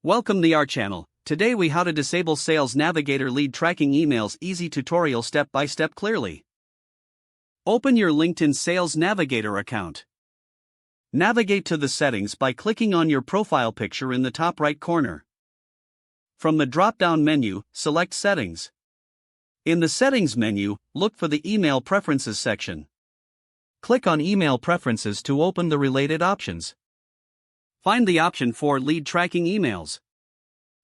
Welcome to our channel. Today we how to disable Sales Navigator lead tracking emails. Easy tutorial step by step clearly. Open your LinkedIn Sales Navigator account. Navigate to the settings by clicking on your profile picture in the top right corner. From the drop-down menu, select Settings. In the Settings menu, look for the Email Preferences section. Click on Email Preferences to open the related options. Find the option for Lead Tracking Emails.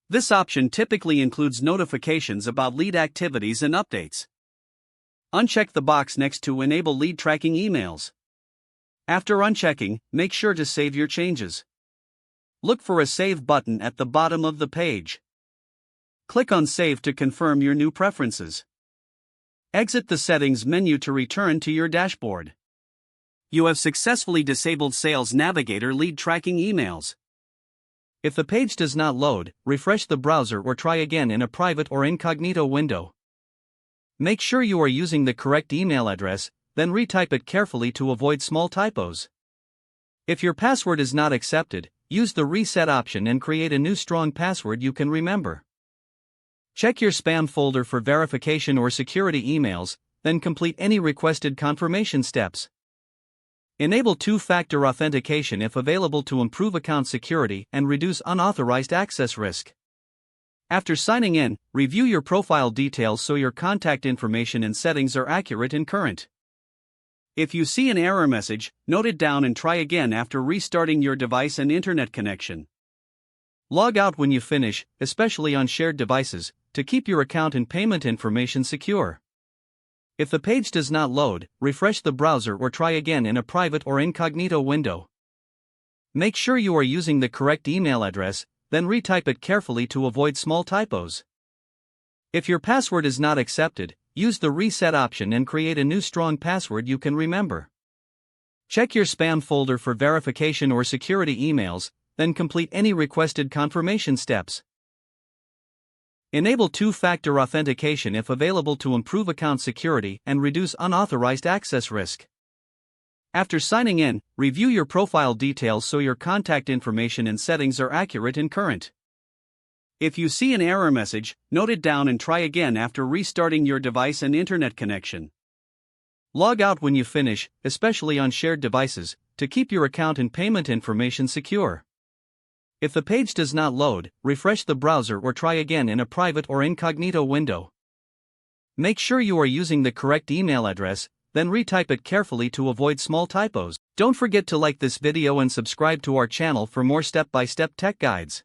This option typically includes notifications about lead activities and updates. Uncheck the box next to Enable Lead Tracking Emails. After unchecking, make sure to save your changes. Look for a Save button at the bottom of the page. Click on Save to confirm your new preferences. Exit the Settings menu to return to your dashboard. You have successfully disabled Sales Navigator lead tracking emails. If the page does not load, refresh the browser or try again in a private or incognito window. Make sure you are using the correct email address, then retype it carefully to avoid small typos. If your password is not accepted, use the reset option and create a new strong password you can remember. Check your spam folder for verification or security emails, then complete any requested confirmation steps. Enable two-factor authentication if available to improve account security and reduce unauthorized access risk. After signing in, review your profile details so your contact information and settings are accurate and current. If you see an error message, note it down and try again after restarting your device and internet connection. Log out when you finish, especially on shared devices, to keep your account and payment information secure. If the page does not load, refresh the browser or try again in a private or incognito window. Make sure you are using the correct email address, then retype it carefully to avoid small typos. If your password is not accepted, use the reset option and create a new strong password you can remember. Check your spam folder for verification or security emails, then complete any requested confirmation steps. Enable two-factor authentication if available to improve account security and reduce unauthorized access risk. After signing in, review your profile details so your contact information and settings are accurate and current. If you see an error message, note it down and try again after restarting your device and internet connection. Log out when you finish, especially on shared devices, to keep your account and payment information secure. If the page does not load, refresh the browser or try again in a private or incognito window. Make sure you are using the correct email address, then retype it carefully to avoid small typos. Don't forget to like this video and subscribe to our channel for more step-by-step tech guides.